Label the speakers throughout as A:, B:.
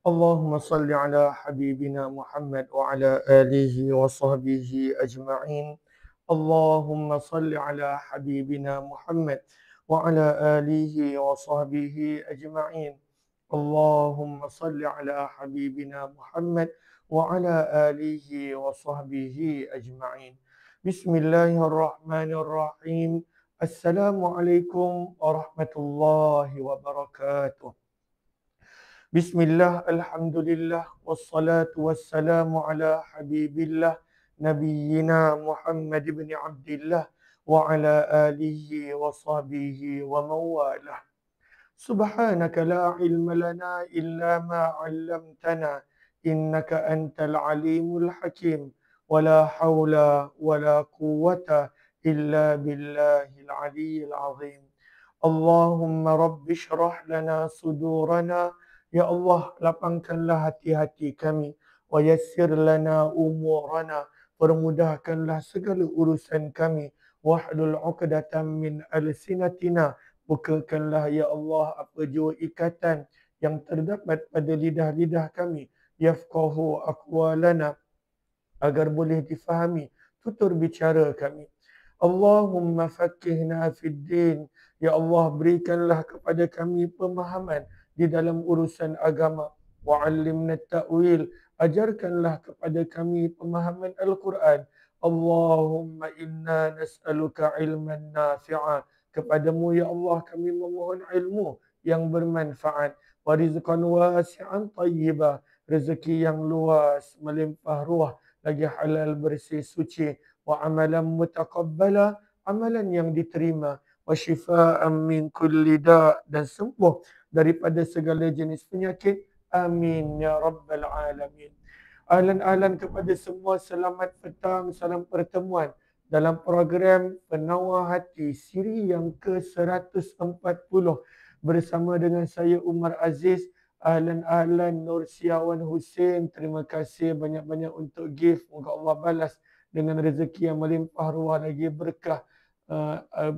A: اللهم صل على حبيبنا محمد وعلى آله وصحبه أجمعين. اللهم صل على حبيبنا محمد وعلى آله وصحبه أجمعين. اللهم صل على حبيبنا محمد وعلى آله وصحبه أجمعين. بسم الله الرحمن الرحيم. السلام عليكم ورحمة الله وبركاته. Bismillah, Alhamdulillah, wassalatu wassalamu ala habibillah, Nabiyyina Muhammad ibn Abdillah, wa ala alihi wa sahbihi wa mawalah. Subhanaka la ilma lana illa ma 'allamtana, innaka antal alimul hakim, wa la hawla wa la quwwata illa billahil aliyyil azim. Allahumma rabbi shrah lana sudurana. Ya Allah, lapangkanlah hati-hati kami. Wa yassir lana umurana. Permudahkanlah segala urusan kami. Wahlul 'uqdatam min alsinatina. Bukakanlah ya Allah apa jua ikatan yang terdapat pada lidah-lidah kami. Yafqahu aqwalana, agar boleh difahami tutur bicara kami. Allahumma faqqihna fid din. Ya Allah, berikanlah kepada kami pemahaman di dalam urusan agama. Wa 'allimna ta'wil. Ajarkanlah kepada kami pemahaman Al-Quran. Allahumma inna nas'aluka ilman nafi'a. Kepadamu ya Allah kami memohon ilmu yang bermanfaat. Wa rizqan wasi'an tayyiba. Rezeki yang luas, melimpah ruah, lagi halal, bersih, suci. Wa amalan mutaqabbala. Amalan yang diterima. Wa shifaan min kulli da'. Dan sembuh daripada segala jenis penyakit. Amin ya rabbal alamin. Ahlan-ahlan kepada semua, selamat petang, salam pertemuan dalam program Penawar Hati siri yang ke-140 bersama dengan saya Umar Aziz. Ahlan-ahlan Nur Siawan Hussein, terima kasih banyak-banyak untuk gift. Moga Allah balas dengan rezeki yang melimpah ruah lagi berkah.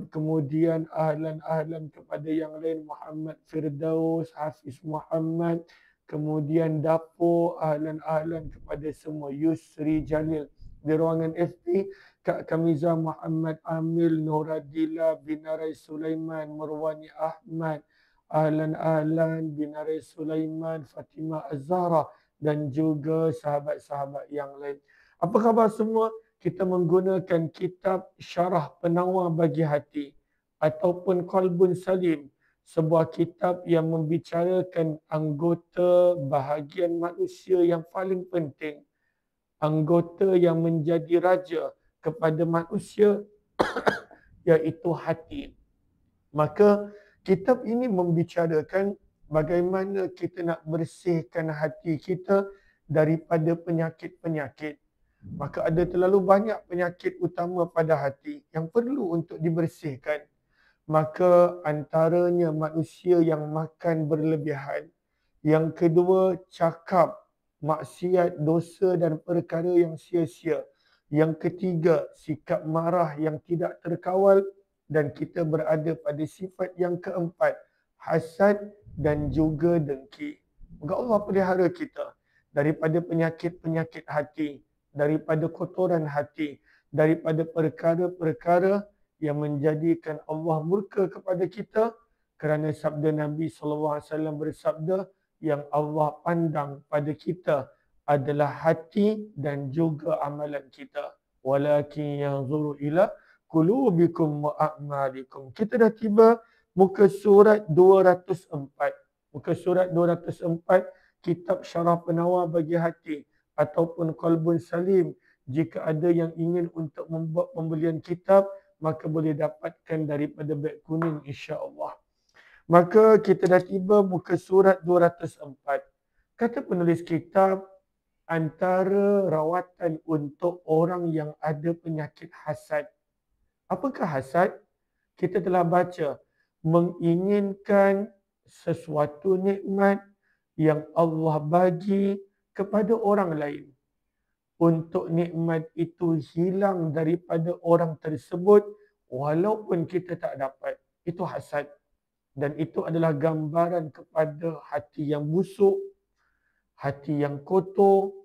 A: Kemudian ahlan-ahlan kepada yang lain, Muhammad Firdaus, Hafiz Muhammad, kemudian dapur, ahlan-ahlan kepada semua, Yusri Jalil di ruangan FB, Kak Kamiza Muhammad Amil, Nuradila Binarai Sulaiman, Marwani Ahmad, ahlan-ahlan Binarai Sulaiman, Fatimah Az-Zahra, dan juga sahabat-sahabat yang lain. Apa khabar semua? Kita menggunakan kitab Syarah Penawar Bagi Hati ataupun Qalbun Salim, sebuah kitab yang membicarakan anggota bahagian manusia yang paling penting, anggota yang menjadi raja kepada manusia, iaitu hati. Maka kitab ini membicarakan bagaimana kita nak bersihkan hati kita daripada penyakit-penyakit. Maka ada terlalu banyak penyakit utama pada hati yang perlu untuk dibersihkan. Maka antaranya manusia yang makan berlebihan. Yang kedua, cakap, maksiat, dosa dan perkara yang sia-sia. Yang ketiga, sikap marah yang tidak terkawal. Dan kita berada pada sifat yang keempat, hasad dan juga dengki. Moga Allah pelihara kita daripada penyakit-penyakit hati, daripada kotoran hati, daripada perkara-perkara yang menjadikan Allah murka kepada kita, kerana sabda Nabi SAW bersabda, yang Allah pandang pada kita adalah hati dan juga amalan kita. Walakin yanzuru ila qulubikum wa a'malikum. Kita dah tiba muka surat 204. Muka surat 204, kitab Syarah Penawar Bagi Hati ataupun Qalbun Salim. Jika ada yang ingin untuk membuat pembelian kitab, maka boleh dapatkan daripada beg kuning insya-Allah. Maka kita dah tiba muka surat 204. Kata penulis kitab, antara rawatan untuk orang yang ada penyakit hasad. Apakah hasad? Kita telah baca, menginginkan sesuatu nikmat yang Allah bagi kepada orang lain. Untuk nikmat itu hilang daripada orang tersebut walaupun kita tak dapat. Itu hasad. Dan itu adalah gambaran kepada hati yang busuk, hati yang kotor,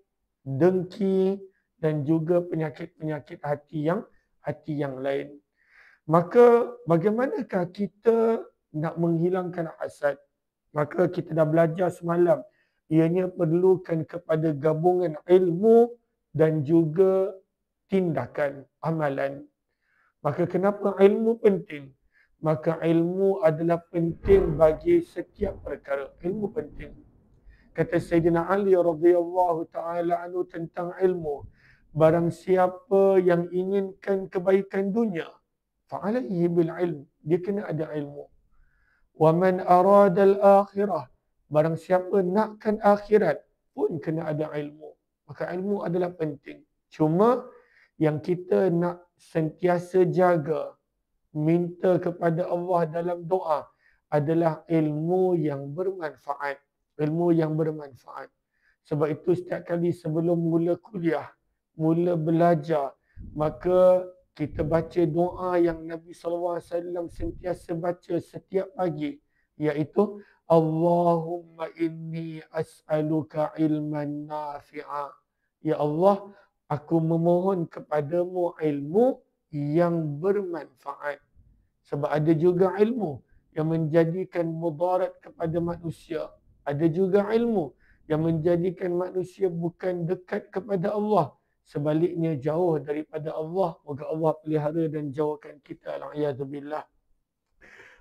A: dengki dan juga penyakit-penyakit hati yang lain. Maka bagaimanakah kita nak menghilangkan hasad? Maka kita dah belajar semalam, ianya perlukan kepada gabungan ilmu dan juga tindakan, amalan. Maka kenapa ilmu penting? Maka ilmu adalah penting bagi setiap perkara. Ilmu penting. Kata Sayyidina Ali radhiyallahu taala anhu tentang ilmu, barang siapa yang inginkan kebaikan dunia, fa'alaihi bil ilm, dia kena ada ilmu. Wa man arada al akhirah, barang siapa nakkan akhirat pun kena ada ilmu. Maka ilmu adalah penting. Cuma yang kita nak sentiasa jaga, minta kepada Allah dalam doa adalah ilmu yang bermanfaat. Ilmu yang bermanfaat. Sebab itu setiap kali sebelum mula kuliah, mula belajar, maka kita baca doa yang Nabi SAW sentiasa baca setiap pagi, iaitu Allahumma inni as'aluka ilman nafi'a. Ya Allah, aku memohon kepadamu ilmu yang bermanfaat. Sebab ada juga ilmu yang menjadikan mudarat kepada manusia. Ada juga ilmu yang menjadikan manusia bukan dekat kepada Allah. Sebaliknya jauh daripada Allah. Moga Allah pelihara dan jauhkan kita. Alhamdulillah.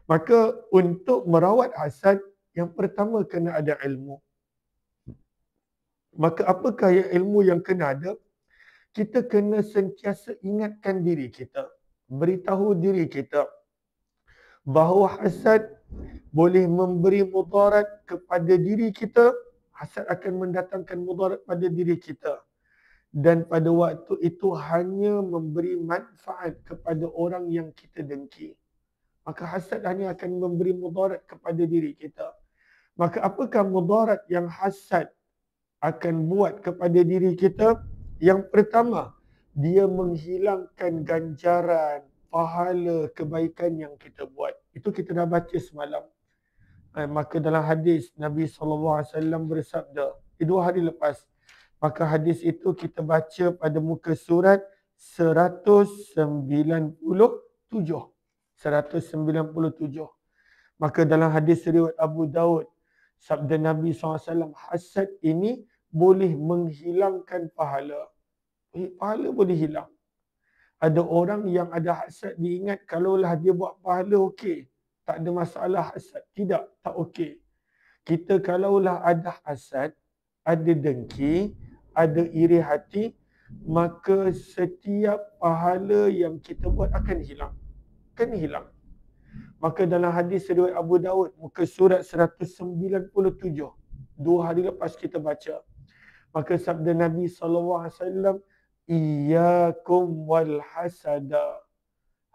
A: Maka untuk merawat hasad, yang pertama kena ada ilmu. Maka apakah ilmu yang kena ada? Kita kena sentiasa ingatkan diri kita. Beritahu diri kita bahawa hasad boleh memberi mudarat kepada diri kita. Hasad akan mendatangkan mudarat pada diri kita. Dan pada waktu itu hanya memberi manfaat kepada orang yang kita dengki. Maka hasad hanya akan memberi mudarat kepada diri kita. Maka apakah mudarat yang hasad akan buat kepada diri kita? Yang pertama, dia menghilangkan ganjaran, pahala kebaikan yang kita buat. Itu kita dah baca semalam. Maka dalam hadis Nabi SAW bersabda, 2 hari lepas. Maka hadis itu kita baca pada muka surat 197. 197. Maka dalam hadis riwayat Abu Daud, sabda Nabi SAW, hasad ini boleh menghilangkan pahala. Pahala boleh hilang. Ada orang yang ada hasad, diingat kalaulah dia buat pahala okey, tak ada masalah hasad. Tidak, tak okey. Kita kalaulah ada hasad, ada dengki, ada iri hati, maka setiap pahala yang kita buat akan hilang. Akan hilang. Maka dalam hadis riwayat Abu Daud, muka surat 197, 2 hari lepas kita baca. Maka sabda Nabi SAW, Iyyakum wal hasada.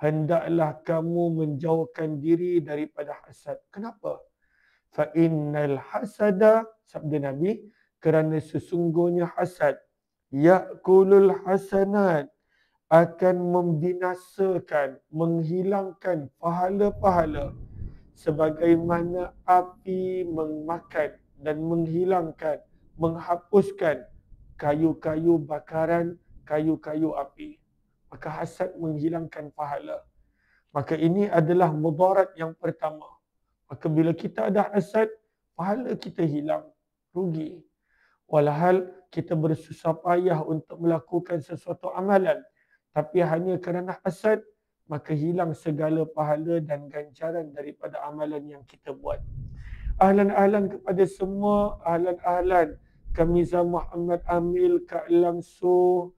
A: Hendaklah kamu menjauhkan diri daripada hasad. Kenapa? Fa innal hasada, sabda Nabi, kerana sesungguhnya hasad, ya'kulul hasanat, akan membinasakan, menghilangkan pahala-pahala, sebagaimana api memakan dan menghilangkan, menghapuskan kayu-kayu bakaran, kayu-kayu api. Maka hasad menghilangkan pahala. Maka ini adalah mudarat yang pertama. Maka bila kita ada hasad, pahala kita hilang, rugi. Walhal kita bersusah payah untuk melakukan sesuatu amalan, tapi hanya kerana hasad, maka hilang segala pahala dan ganjaran daripada amalan yang kita buat. Ahlan-ahlan kepada semua, ahlan-ahlan Kamiza Muhammad Amil, Kak Langsu,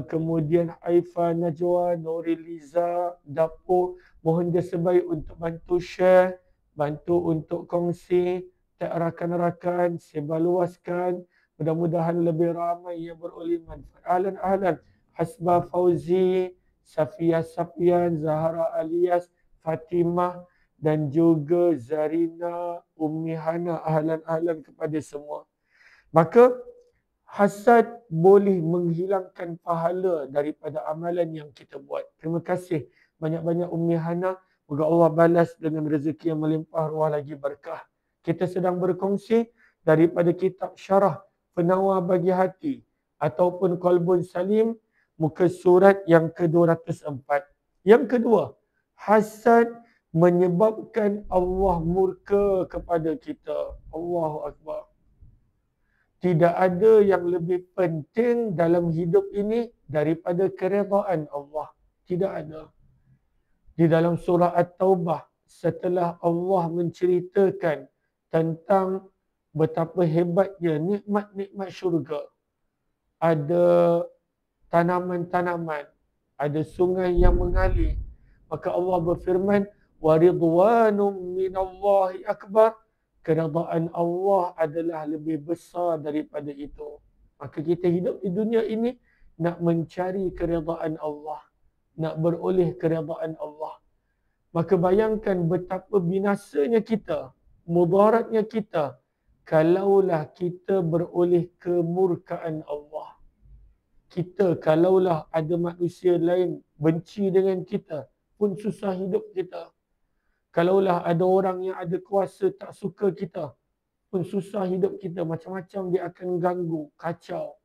A: kemudian Haifa Najwa, Nuri Liza, Dapo. Mohon dia sebaik untuk bantu share, bantu untuk kongsi, tak rakan-rakan, sebarluaskan. Mudah-mudahan lebih ramai yang beroleh manfaat. Ahlan-ahlan Hasba Fauzi, Safia Safian, Zahra Alias, Fatimah dan juga Zarina, Ummi Hana. Ahlan-ahlan kepada semua. Maka hasad boleh menghilangkan pahala daripada amalan yang kita buat. Terima kasih banyak-banyak Ummi Hana. Moga Allah balas dengan rezeki yang melimpah, ruah lagi berkah. Kita sedang berkongsi daripada kitab Syarah Penawar Bagi Hati ataupun Qalbun Salim muka surat yang ke-204. Yang kedua, hasad menyebabkan Allah murka kepada kita. Allahu Akbar. Tidak ada yang lebih penting dalam hidup ini daripada keredaan Allah. Tidak ada. Di dalam surah At-Taubah, setelah Allah menceritakan tentang betapa hebatnya nikmat-nikmat syurga, ada tanaman-tanaman, ada sungai yang mengalir, maka Allah berfirman, wa ridwanum minallahi akbar, keredaan Allah adalah lebih besar daripada itu. Maka kita hidup di dunia ini nak mencari keredaan Allah, nak beroleh keredaan Allah. Maka bayangkan betapa binasanya kita, mudaratnya kita, kalaulah kita beroleh kemurkaan Allah. Kita kalaulah ada manusia lain benci dengan kita, pun susah hidup kita. Kalaulah ada orang yang ada kuasa tak suka kita, pun susah hidup kita. Macam-macam dia akan ganggu, kacau.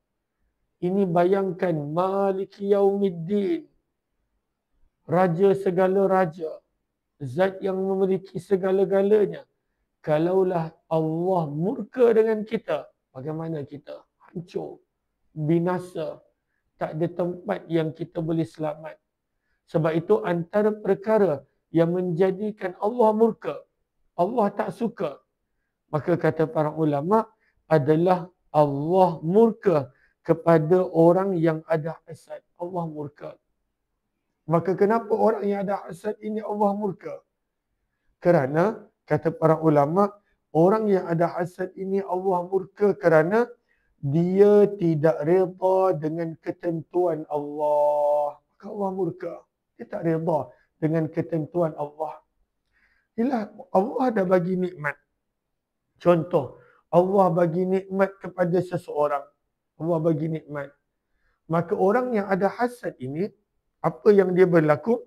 A: Ini bayangkan Maliki Yaumiddin, Raja segala raja, Zat yang memiliki segala-galanya. Kalaulah Allah murka dengan kita, bagaimana kita? Hancur, binasa. Tak ada tempat yang kita boleh selamat. Sebab itu antara perkara yang menjadikan Allah murka, Allah tak suka, maka kata para ulama adalah Allah murka kepada orang yang ada hasad. Allah murka. Maka kenapa orang yang ada hasad ini Allah murka? Kerana kata para ulama, orang yang ada hasad ini Allah murka kerana dia tidak reda dengan ketentuan Allah. Maka Allah murka. Dia tak reda dengan ketentuan Allah. Inilah Allah dah bagi nikmat. Contoh, Allah bagi nikmat kepada seseorang. Allah bagi nikmat. Maka orang yang ada hasad ini, apa yang dia berlaku?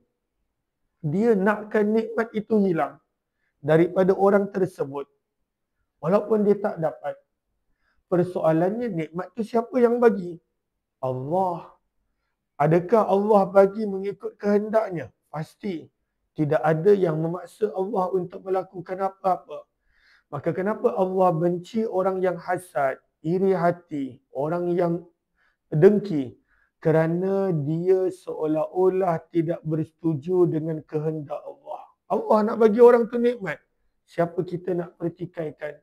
A: Dia nakkan nikmat itu hilang daripada orang tersebut. Walaupun dia tak dapat. Persoalannya nikmat tu siapa yang bagi? Allah. Adakah Allah bagi mengikut kehendaknya? Pasti. Tidak ada yang memaksa Allah untuk melakukan apa-apa. Maka kenapa Allah benci orang yang hasad, iri hati, orang yang dengki? Kerana dia seolah-olah tidak bersetuju dengan kehendak Allah. Allah nak bagi orang tu nikmat. Siapa kita nak pertikaikan?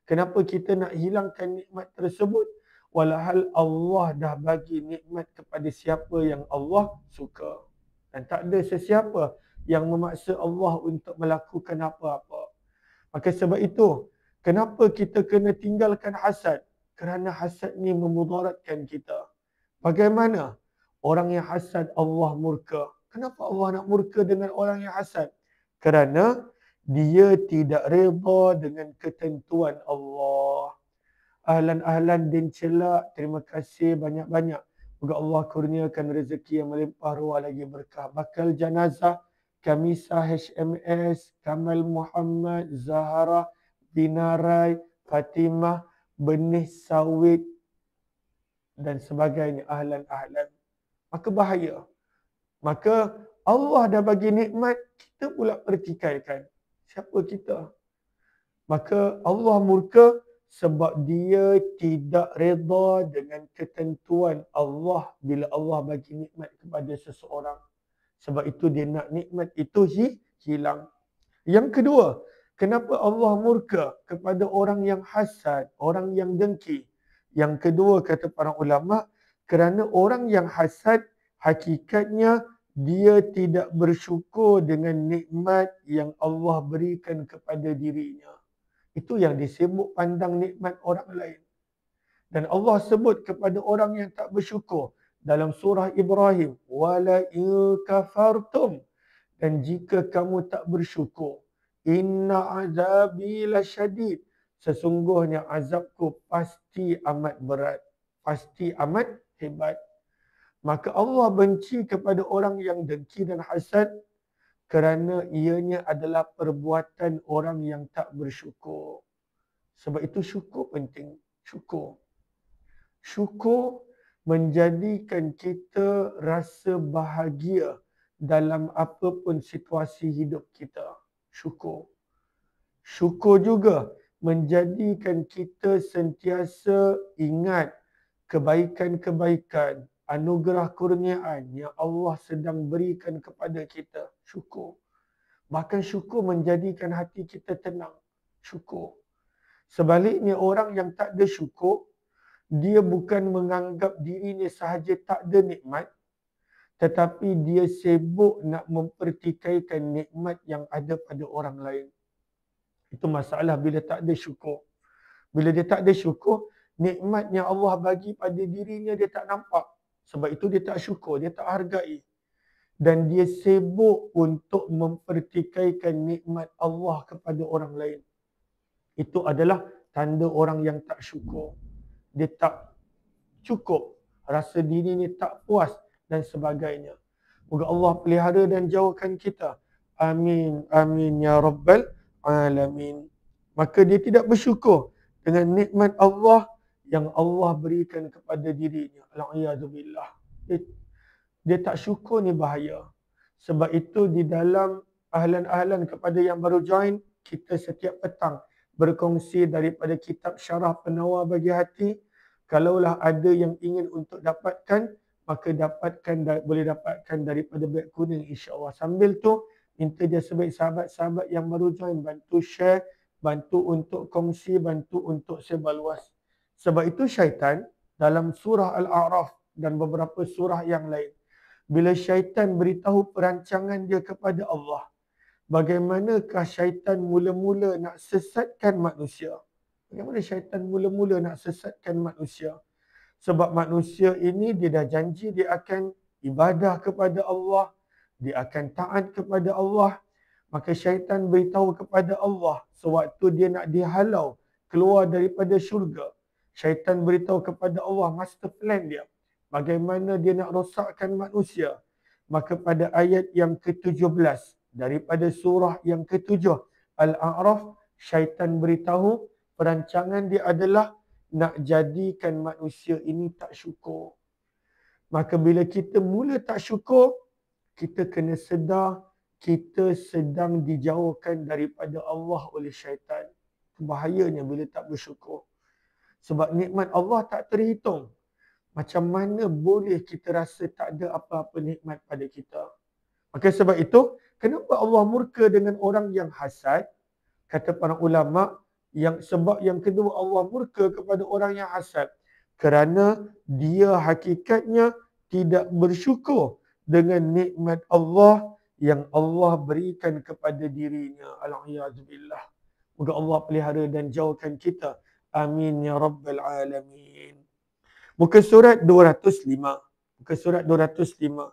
A: Kenapa kita nak hilangkan nikmat tersebut? Walahal Allah dah bagi nikmat kepada siapa yang Allah suka. Dan tak ada sesiapa yang memaksa Allah untuk melakukan apa-apa. Maka sebab itu, kenapa kita kena tinggalkan hasad? Kerana hasad ni memudaratkan kita. Bagaimana? Orang yang hasad Allah murka. Kenapa Allah nak murka dengan orang yang hasad? Kerana dia tidak reda dengan ketentuan Allah. Ahlan-ahlan din celak, terima kasih banyak-banyak. Moga Allah kurniakan rezeki yang melimpah ruah lagi berkah. Bakal jenazah Kamisa HMS, Kamal Muhammad, Zahara, Binarai, Fatimah, Benih Sawit dan sebagainya. Ahlan-ahlan. Maka bahaya. Maka Allah dah bagi nikmat, kita pula pertikaikan. Siapa kita? Maka Allah murka sebab dia tidak reda dengan ketentuan Allah bila Allah bagi nikmat kepada seseorang. Sebab itu dia nak nikmat itu hilang. Yang kedua, kenapa Allah murka kepada orang yang hasad, orang yang dengki? Yang kedua kata para ulama, kerana orang yang hasad hakikatnya dia tidak bersyukur dengan nikmat yang Allah berikan kepada dirinya. Itu yang disebut pandang nikmat orang lain. Dan Allah sebut kepada orang yang tak bersyukur dalam surah Ibrahim, wala in kafartum, dan jika kamu tak bersyukur, inna azabi lasyadid, sesungguhnya azabku pasti amat berat, pasti amat hebat. Maka Allah benci kepada orang yang dengki dan hasad kerana ianya adalah perbuatan orang yang tak bersyukur. Sebab itu syukur penting. Syukur. Syukur menjadikan kita rasa bahagia dalam apapun situasi hidup kita. Syukur. Syukur juga menjadikan kita sentiasa ingat kebaikan-kebaikan, anugerah kurniaan yang Allah sedang berikan kepada kita. Syukur. Bahkan syukur menjadikan hati kita tenang. Syukur. Sebaliknya orang yang tak ada syukur, dia bukan menganggap dirinya sahaja tak ada nikmat, tetapi dia sibuk nak mempertikaikan nikmat yang ada pada orang lain. Itu masalah bila tak ada syukur. Bila dia tak ada syukur, nikmat yang Allah bagi pada dirinya dia tak nampak. Sebab itu dia tak syukur, dia tak hargai. Dan dia sibuk untuk mempertikaikan nikmat Allah kepada orang lain. Itu adalah tanda orang yang tak syukur. Dia tak cukup, rasa dirinya tak puas dan sebagainya. Moga Allah pelihara dan jauhkan kita. Amin, amin ya rabbal alamin. Maka dia tidak bersyukur dengan nikmat Allah yang Allah berikan kepada dirinya. Al-a'yadzubillah. Dia tak syukur, ni bahaya. Sebab itu di dalam ahlan-ahlan kepada yang baru join, kita setiap petang berkongsi daripada kitab Syarah Penawar Bagi Hati. Kalaulah ada yang ingin untuk dapatkan, maka boleh dapatkan daripada beg kuning insya-Allah. Sambil tu, minta dia sebaik sahabat-sahabat yang baru join bantu share, bantu untuk kongsi, bantu untuk sebar luas. Sebab itu syaitan dalam surah Al-A'raf dan beberapa surah yang lain, bila syaitan beritahu perancangan dia kepada Allah, bagaimanakah syaitan mula-mula nak sesatkan manusia? Bagaimana syaitan mula-mula nak sesatkan manusia? Sebab manusia ini dia dah janji dia akan ibadah kepada Allah, dia akan taat kepada Allah. Maka syaitan beritahu kepada Allah sewaktu dia nak dihalau keluar daripada syurga. Syaitan beritahu kepada Allah master plan dia, bagaimana dia nak rosakkan manusia. Maka pada ayat yang ke-17 daripada surah yang ke-7 Al-A'raf, syaitan beritahu perancangan dia adalah nak jadikan manusia ini tak syukur. Maka bila kita mula tak syukur, kita kena sedar kita sedang dijauhkan daripada Allah oleh syaitan. Bahayanya bila tak bersyukur. Sebab nikmat Allah tak terhitung. Macam mana boleh kita rasa tak ada apa-apa nikmat pada kita? Maka sebab itu, kenapa Allah murka dengan orang yang hasad? Kata para ulama, sebab yang kedua Allah murka kepada orang yang hasad kerana dia hakikatnya tidak bersyukur dengan nikmat Allah yang Allah berikan kepada dirinya. Al-a'yadzubillah. Moga Allah pelihara dan jauhkan kita. Amin ya rabbal alamin. Muka surat 205. Muka surat 205.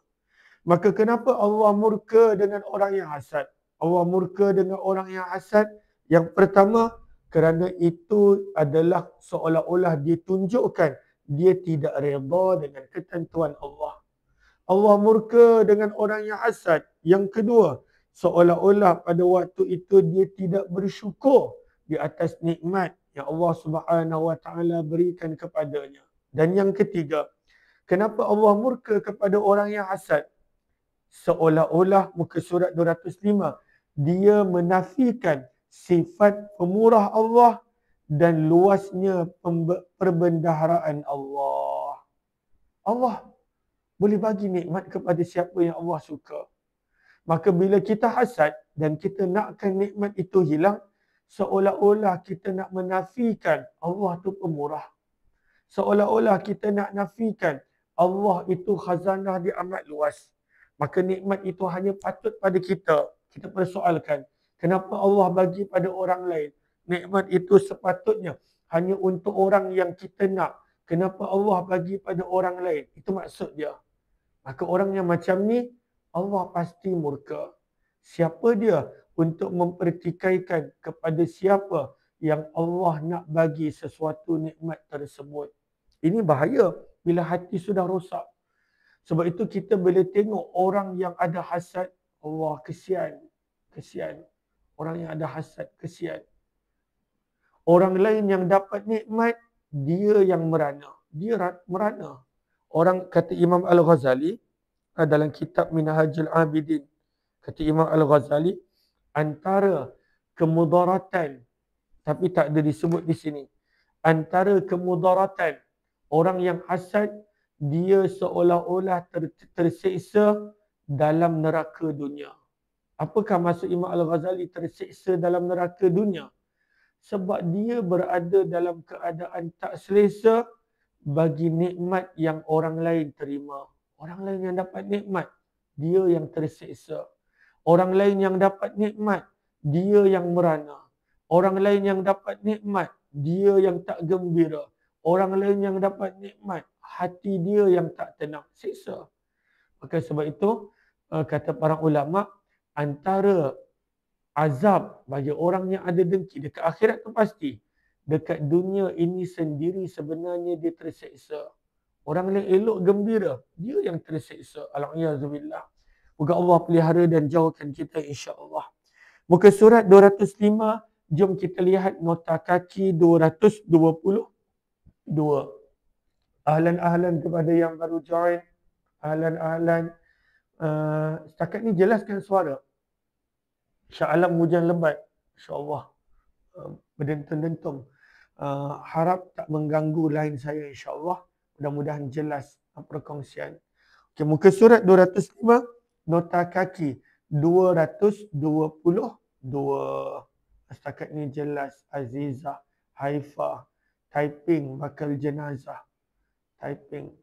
A: Maka kenapa Allah murka dengan orang yang hasad? Allah murka dengan orang yang hasad. Yang pertama, kerana itu adalah seolah-olah ditunjukkan dia tidak redha dengan ketentuan Allah. Allah murka dengan orang yang hasad. Yang kedua, seolah-olah pada waktu itu dia tidak bersyukur di atas nikmat yang Allah Subhanahu Wa Taala berikan kepadanya. Dan yang ketiga, kenapa Allah murka kepada orang yang hasad? Seolah-olah muka surat 205, dia menafikan sifat pemurah Allah dan luasnya perbendaharaan Allah. Allah boleh bagi nikmat kepada siapa yang Allah suka. Maka bila kita hasad dan kita nakkan nikmat itu hilang, seolah-olah kita nak menafikan Allah tu pemurah. Seolah-olah kita nak nafikan Allah itu khazanah dia amat luas. Maka nikmat itu hanya patut pada kita. Kita persoalkan, kenapa Allah bagi pada orang lain? Nikmat itu sepatutnya hanya untuk orang yang kita nak. Kenapa Allah bagi pada orang lain? Itu maksud dia. Maka orang yang macam ni, Allah pasti murka. Siapa dia untuk mempertikaikan kepada siapa yang Allah nak bagi sesuatu nikmat tersebut? Ini bahaya bila hati sudah rosak. Sebab itu kita boleh tengok orang yang ada hasad, Allah kesian. Kesian. Orang yang ada hasad, kesian. Orang lain yang dapat nikmat, dia yang merana. Dia merana. Orang kata Imam Al-Ghazali dalam kitab Minhajul Abidin, kata Imam Al-Ghazali, antara kemudaratan, tapi tak ada disebut di sini, antara kemudaratan orang yang hasad, dia seolah-olah tersiksa dalam neraka dunia. Apakah maksud Imam Al-Ghazali tersiksa dalam neraka dunia? Sebab dia berada dalam keadaan tak selesa bagi nikmat yang orang lain terima. Orang lain yang dapat nikmat, dia yang tersiksa. Orang lain yang dapat nikmat, dia yang merana. Orang lain yang dapat nikmat, dia yang tak gembira. Orang lain yang dapat nikmat, hati dia yang tak tenang. Siksa. Maka sebab itu, kata para ulama, antara azab bagi orang yang ada dengki dekat akhirat tu pasti. Dekat dunia ini sendiri sebenarnya dia terseksa. Orang lain elok gembira, dia yang terseksa. Al-Iyazubillah. Moga Allah pelihara dan jauhkan kita insya-Allah. Muka surat 205, jom kita lihat nota kaki 222. Ahlan-ahlan kepada yang baru join. Ahlan-ahlan. Setakat ni jelaskan suara. Sya'alam hujan lebat. InsyaAllah. Berdentum-dentum. Harap tak mengganggu line saya insyaAllah. Mudah-mudahan jelas perkongsian. Okay, muka surat 205, nota kaki 222. Setakat ni jelas. Azizah, Haifah, typing bakal jenazah. Typing.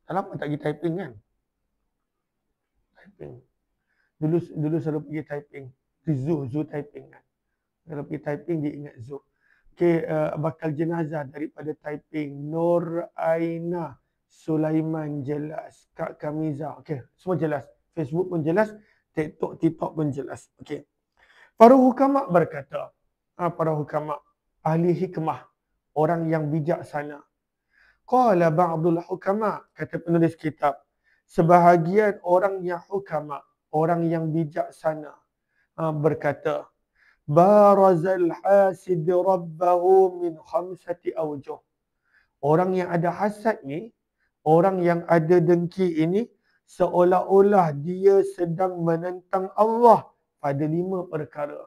A: Dah lama tak pergi typing kan? Typing. Dulu selalu pergi typing. Zoo typing kan. Kalau pergi typing dia ingat zoo. Okey, bakal jenazah daripada typing. Nur Aina Sulaiman jelas. Kak Kamiza. Okey, semua jelas. Facebook pun jelas. TikTok pun jelas. Okey. Para hukama berkata, para hukama, ahli hikmah, orang yang bijaksana. Qala ba'dul hukama, kata penulis kitab, sebahagian orang yang hukama, orang yang bijaksana, berkata, barazal hasid rabbahu min khamsati awjuh. Orang yang ada hasad ni, orang yang ada dengki ini, seolah-olah dia sedang menentang Allah pada 5 perkara.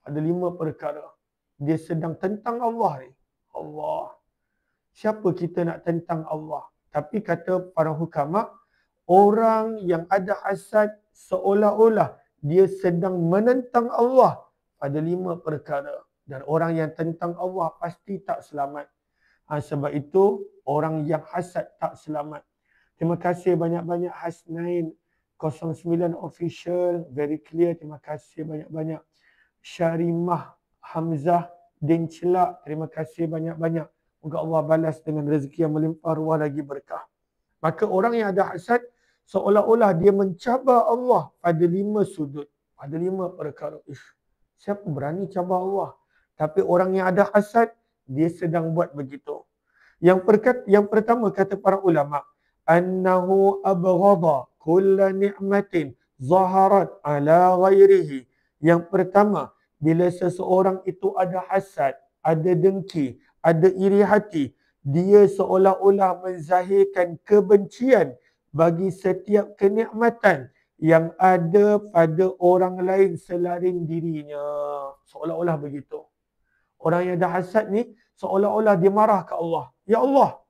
A: Ada 5 perkara. Dia sedang tentang Allah ni. Allah. Siapa kita nak tentang Allah? Tapi kata para hukama, orang yang ada hasad seolah-olah dia sedang menentang Allah pada 5 perkara. Dan orang yang tentang Allah pasti tak selamat. Sebab itu, orang yang hasad tak selamat. Terima kasih banyak-banyak Hasnain 09 Official. Very clear. Terima kasih banyak-banyak. Syarimah Hamzah Din Celak. Terima kasih banyak-banyak. Moga Allah balas dengan rezeki yang melimpah ruah lagi berkah. Maka orang yang ada hasad, seolah-olah dia mencabar Allah pada 5 sudut. Pada 5 perkara. Siapa berani cabar Allah? Tapi orang yang ada hasad, dia sedang buat begitu. Yang pertama kata para ulama, annahu abghadha kulla ni'matin zaharat ala ghairihi. Yang pertama, bila seseorang itu ada hasad, ada dengki, ada iri hati, dia seolah-olah menzahirkan kebencian bagi setiap kenikmatan yang ada pada orang lain selain dirinya. Seolah-olah begitu. Orang yang ada hasad ni, seolah-olah dia marah ke Allah. Ya Allah.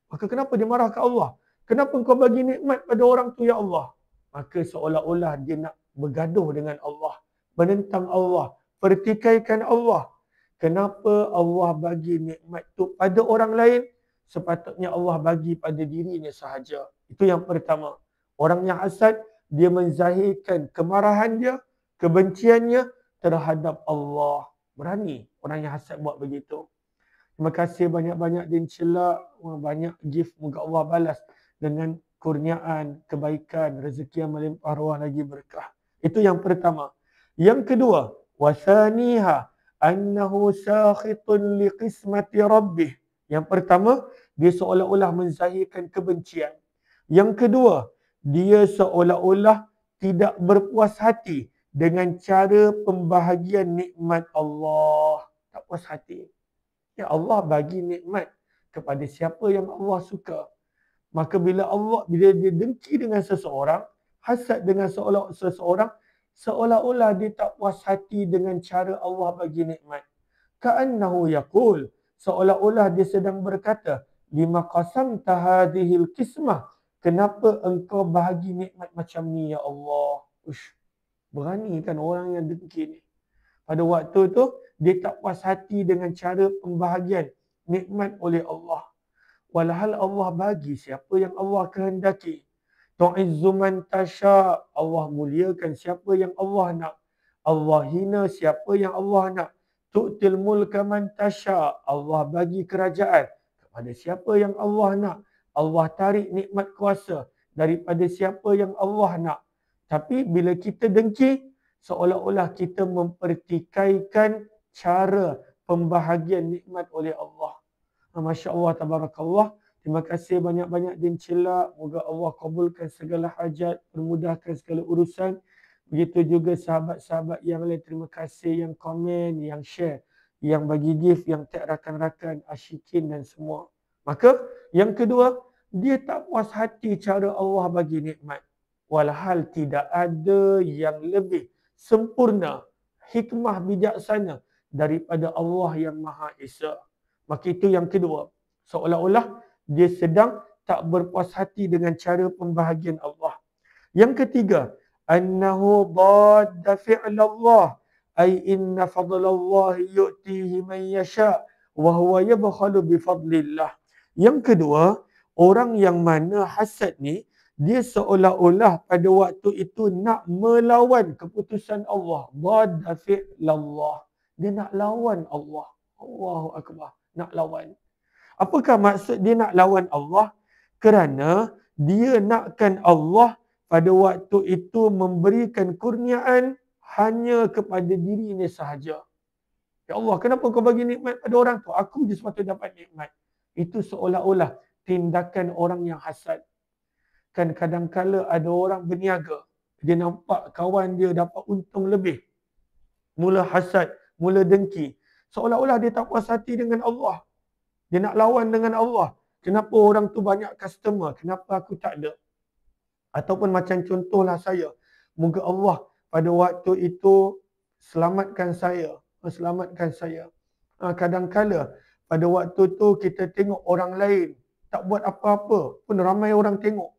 A: Maka kenapa dia marah ke Allah? Kenapa engkau bagi nikmat pada orang tu, ya Allah? Maka seolah-olah dia nak bergaduh dengan Allah. Menentang Allah. Pertikaikan Allah. Kenapa Allah bagi nikmat tu pada orang lain? Sepatutnya Allah bagi pada dirinya sahaja. Itu yang pertama. Orang yang hasad, dia menzahirkan kemarahan dia, kebenciannya terhadap Allah. Berani orang yang hasad buat begitu. Terima kasih banyak-banyak Din Celak. Banyak gift. Moga Allah balas dengan kurniaan, kebaikan, rezeki yang melimpah ruah lagi berkah. Itu yang pertama. Yang kedua, wasaniha annahu sakhitun liqismati rabbih. Yang pertama, dia seolah-olah menzahirkan kebencian. Yang kedua, dia seolah-olah tidak berpuas hati dengan cara pembahagian nikmat Allah. Tak puas hati. Ya Allah bagi nikmat kepada siapa yang Allah suka. Maka bila dia dengki dengan seseorang, hasad dengan seseorang, seolah-olah dia tak puas hati dengan cara Allah bagi nikmat. Ka'annahu yaqul, seolah-olah dia sedang berkata, lima qasamta hadhil qismah, kenapa engkau bahagi nikmat macam ni ya Allah? Ush, berani kan orang yang dengki ni. Pada waktu tu dia tak puas hati dengan cara pembahagian nikmat oleh Allah. Walhal Allah bagi siapa yang Allah kehendaki. Tu'izzu man tasha, Allah muliakan siapa yang Allah nak. Allah hina siapa yang Allah nak. Tu'til mulka man tasha, Allah bagi kerajaan kepada siapa yang Allah nak. Allah tarik nikmat kuasa daripada siapa yang Allah nak. Tapi bila kita dengki, seolah-olah kita mempertikaikan cara pembahagian nikmat oleh Allah. Masya Allah, tabarakallah. Terima kasih banyak-banyak din cila. Moga Allah kabulkan segala hajat, permudahkan segala urusan. Begitu juga sahabat-sahabat yang lain, terima kasih yang komen, yang share, yang bagi gift, yang tag rakan-rakan, asyikin dan semua. Maka yang kedua, dia tak puas hati cara Allah bagi nikmat. Walhal tidak ada yang lebih sempurna, hikmah bijaksana daripada Allah yang Maha Esa. Maka itu yang kedua. Seolah-olah dia sedang tak berpuas hati dengan cara pembahagian Allah. Yang ketiga, annahu dadda fi'lallah, ay inna fadlallahi yu'tihi man yasha wa huwa yabkhalu bi fadlillah. Yang kedua, orang yang mana hasad ni, dia seolah-olah pada waktu itu nak melawan keputusan Allah. Dadda fi'lallah. Dia nak lawan Allah. Allahu Akbar. Nak lawan. Apakah maksud dia nak lawan Allah? Kerana dia nakkan Allah pada waktu itu memberikan kurniaan hanya kepada dirinya sahaja. Ya Allah, kenapa kau bagi nikmat pada orang tu? Aku je sepatutnya dapat nikmat. Itu seolah-olah tindakan orang yang hasad. Kan kadang-kala ada orang berniaga. Dia nampak kawan dia dapat untung lebih. Mula hasad, mula dengki. Seolah-olah dia tak puas hati dengan Allah. Dia nak lawan dengan Allah. Kenapa orang tu banyak customer? Kenapa aku tak ada? Ataupun macam contohlah saya. Moga Allah pada waktu itu selamatkan saya. Selamatkan saya. Kadang-kala pada waktu tu kita tengok orang lain tak buat apa-apa pun ramai orang tengok.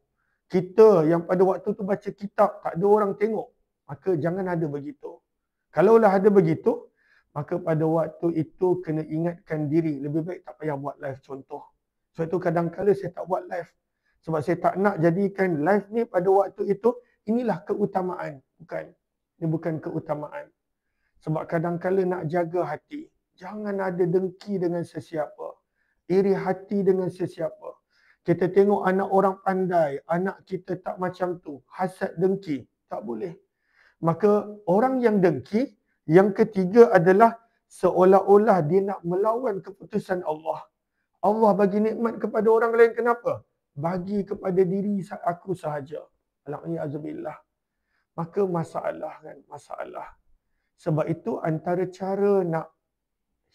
A: Kita yang pada waktu tu baca kitab tak ada orang tengok. Maka jangan ada begitu. Kalaulah ada begitu, maka pada waktu itu kena ingatkan diri. Lebih baik tak payah buat live contoh. Sebab itu kadang-kala saya tak buat live. Sebab saya tak nak jadikan live ni pada waktu itu, inilah keutamaan. Bukan. Ini bukan keutamaan. Sebab kadang-kala nak jaga hati. Jangan ada dengki dengan sesiapa. Iri hati dengan sesiapa. Kita tengok anak orang pandai, anak kita tak macam tu. Hasad dengki. Tak boleh. Maka orang yang dengki, yang ketiga adalah seolah-olah dia nak melawan keputusan Allah. Allah bagi nikmat kepada orang lain, kenapa? Bagi kepada diri aku sahaja. Alhamdulillah. Maka masalah kan, masalah. Sebab itu antara cara nak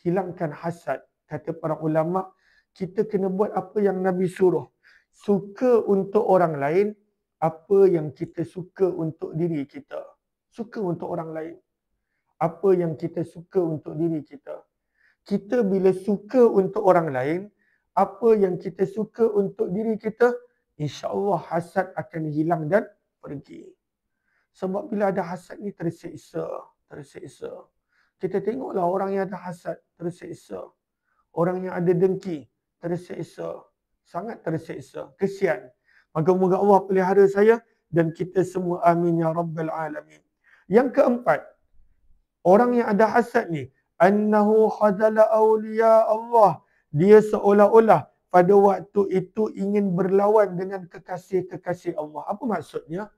A: hilangkan hasad, kata para ulama, kita kena buat apa yang Nabi suruh. Suka untuk orang lain, apa yang kita suka untuk diri kita. Suka untuk orang lain. Apa yang kita suka untuk diri kita. Kita bila suka untuk orang lain, apa yang kita suka untuk diri kita, insya-Allah hasad akan hilang dan pergi. Sebab bila ada hasad ni terseksa. Kita tengoklah orang yang ada hasad terseksa. Orang yang ada dengki terseksa. Sangat terseksa. Kesian. Maka moga Allah pelihara saya dan kita semua, amin ya rabbal alamin. Yang keempat, orang yang ada hasad ni, annahu khadala awliya Allah. Dia seolah-olah pada waktu itu ingin berlawan dengan kekasih-kekasih Allah. Apa maksudnya?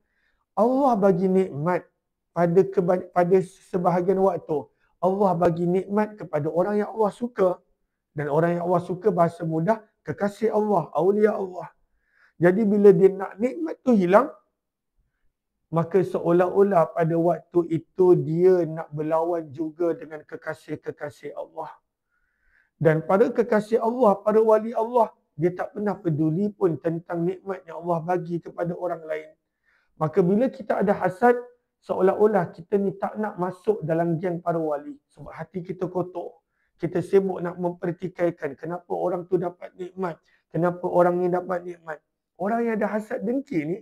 A: Allah bagi nikmat pada sebahagian waktu. Allah bagi nikmat kepada orang yang Allah suka. Dan orang yang Allah suka, bahasa mudah, kekasih Allah, awliya Allah. Jadi bila dia nak nikmat tu hilang, maka seolah-olah pada waktu itu dia nak berlawan juga dengan kekasih-kekasih Allah. Dan para kekasih Allah, para wali Allah, dia tak pernah peduli pun tentang nikmat yang Allah bagi kepada orang lain. Maka bila kita ada hasad, seolah-olah kita ni tak nak masuk dalam geng para wali. Sebab hati kita kotor. Kita sibuk nak mempertikaikan kenapa orang tu dapat nikmat, kenapa orang ni dapat nikmat. Orang yang ada hasad dengki ni,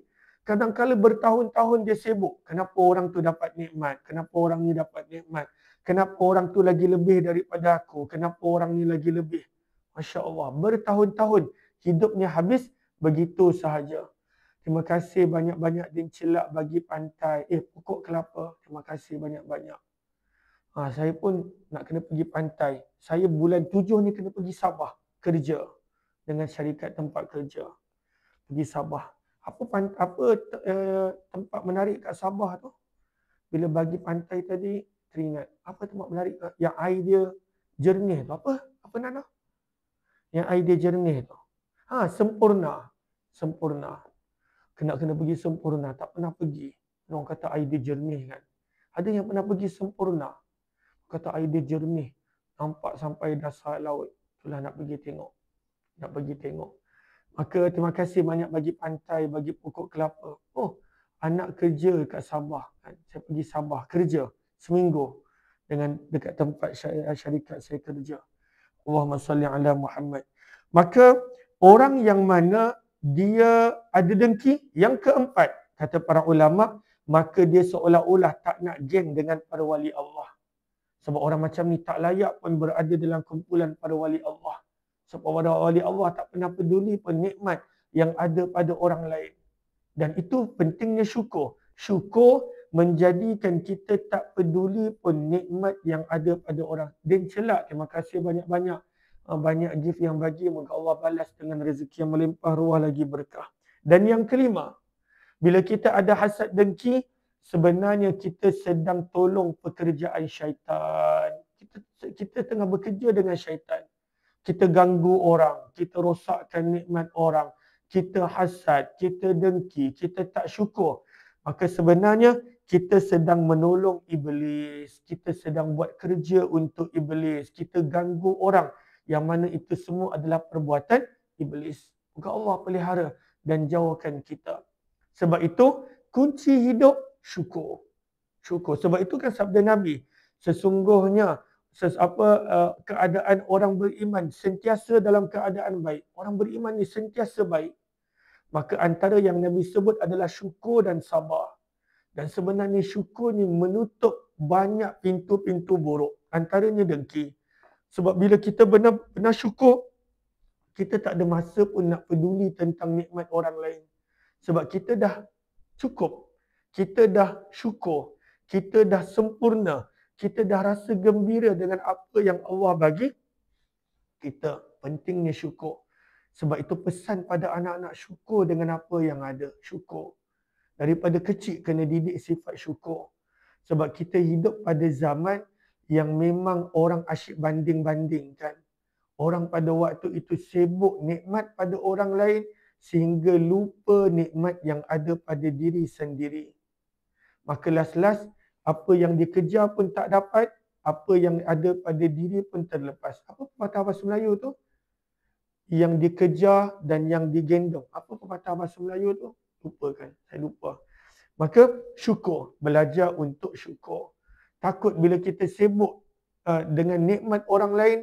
A: kadang-kala bertahun-tahun dia sibuk. Kenapa orang tu dapat nikmat, kenapa orang ni dapat nikmat, kenapa orang tu lagi lebih daripada aku, kenapa orang ni lagi lebih. Masya Allah, bertahun-tahun hidupnya habis begitu sahaja. Terima kasih banyak-banyak Din Celak bagi pantai. Pokok kelapa. Terima kasih banyak-banyak. Saya pun nak kena pergi pantai. Saya bulan 7 ni kena pergi Sabah kerja dengan syarikat tempat kerja. Pergi Sabah. Apa tempat menarik kat Sabah tu? Bila bagi pantai tadi, teringat. Apa tempat menarik yang air dia jernih tu? Apa Nana? Yang air dia jernih tu. Sempurna. Sempurna. Kena pergi Sempurna. Tak pernah pergi. Orang kata air dia jernih kan. Ada yang pernah pergi Sempurna. Kata air dia jernih. Nampak sampai dasar laut. Itulah nak pergi tengok. Nak pergi tengok. Maka terima kasih banyak bagi pantai, bagi pokok kelapa. Anak kerja kat Sabah. Kan? Saya pergi Sabah kerja seminggu. Dekat tempat syarikat saya kerja. Allahumma salli ala Muhammad. Maka orang yang mana dia ada dengki. Yang keempat, kata para ulama, maka dia seolah-olah tak nak geng dengan para wali Allah. Sebab orang macam ni tak layak pun berada dalam kumpulan para wali Allah. Sebab para wali Allah tak pernah peduli pun nikmat yang ada pada orang lain. Dan itu pentingnya syukur. Syukur menjadikan kita tak peduli pun nikmat yang ada pada orang. Din Celak, terima kasih banyak-banyak. Banyak gift yang bagi, moga Allah balas dengan rezeki yang melimpah ruah lagi berkah. Dan yang kelima, bila kita ada hasad dengki, sebenarnya kita sedang tolong pekerjaan syaitan. Kita tengah bekerja dengan syaitan. Kita ganggu orang, kita rosakkan nikmat orang, kita hasad, kita dengki, kita tak syukur. Maka sebenarnya kita sedang menolong iblis, kita sedang buat kerja untuk iblis, kita ganggu orang. Yang mana itu semua adalah perbuatan iblis. Moga Allah pelihara dan jauhkan kita. Sebab itu, kunci hidup syukur. Syukur. Sebab itu kan sabda Nabi, sesungguhnya keadaan orang beriman sentiasa dalam keadaan baik. Orang beriman ni sentiasa baik. Maka antara yang Nabi sebut adalah syukur dan sabar. Dan sebenarnya syukur ni menutup banyak pintu-pintu buruk. Antaranya dengki. Sebab bila kita benar syukur, kita tak ada masa pun nak peduli tentang nikmat orang lain. Sebab kita dah cukup. Kita dah syukur. Kita dah sempurna. Kita dah rasa gembira dengan apa yang Allah bagi kita. Pentingnya syukur. Sebab itu pesan pada anak-anak, syukur dengan apa yang ada. Syukur. Daripada kecil kena didik sifat syukur. Sebab kita hidup pada zaman yang memang orang asyik banding-bandingkan. Orang pada waktu itu sibuk nikmat pada orang lain sehingga lupa nikmat yang ada pada diri sendiri. Maka last-last, apa yang dikejar pun tak dapat, apa yang ada pada diri pun terlepas. Apa pepatah bahasa Melayu tu? Yang dikejar dan yang digendong. Apa pepatah bahasa Melayu tu? Lupa kan? Saya lupa. Maka syukur. Belajar untuk syukur. Takut bila kita sibuk dengan nikmat orang lain,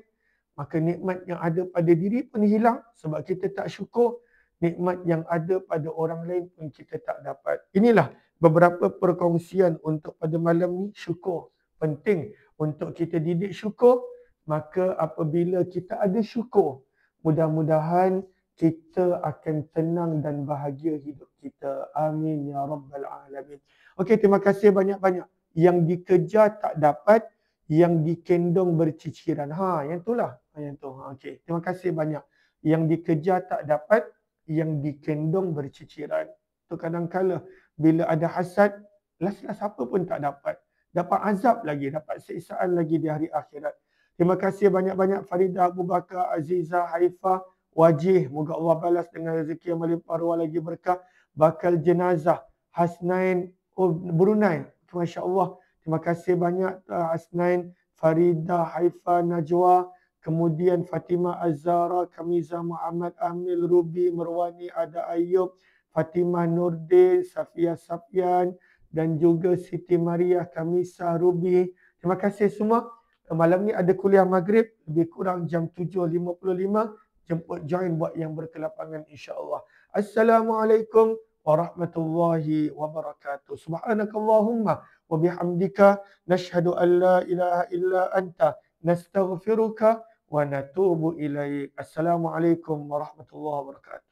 A: maka nikmat yang ada pada diri pun hilang sebab kita tak syukur. Nikmat yang ada pada orang lain pun kita tak dapat. Inilah beberapa perkongsian untuk pada malam ni. Syukur. Penting untuk kita didik syukur. Maka apabila kita ada syukur, mudah-mudahan kita akan tenang dan bahagia hidup kita. Amin ya Rabbal Alamin. Okey, terima kasih banyak-banyak. Yang dikejar tak dapat, yang dikendong berciciran. Yang itulah. Yang tu. Okey, terima kasih banyak. Yang dikejar tak dapat, yang dikendong berciciran. Tu kadang-kala bila ada hasad, last-last apa pun tak dapat. Dapat azab lagi, dapat siksaan lagi di hari akhirat. Terima kasih banyak-banyak Faridah Abu Bakar, Aziza, Haifah, Wajih. Moga Allah balas dengan rezeki yang melimpah ruah lagi berkah. Bakal jenazah Hasnain Brunei. Masya Allah. Terima kasih banyak Hasnain, Faridah, Haifah, Najwa. kemudian Fatimah Az-Zahra, Kamiza Muhammad, Amil, Ruby, Merwani, Ada Ayub, Fatimah Nurdin, Safia Safian dan juga Siti Maria, Kamisa, Ruby. Terima kasih semua. Malam ni ada kuliah maghrib, lebih kurang jam 7.55. Jemput join buat yang berkelapangan insya-Allah. Assalamualaikum warahmatullahi wabarakatuh. Subhanakallahumma wa bihamdika nashhadu an la ilaha illa anta nastaghfiruka wa natubu ilaik. Assalamualaikum warahmatullahi wabarakatuh.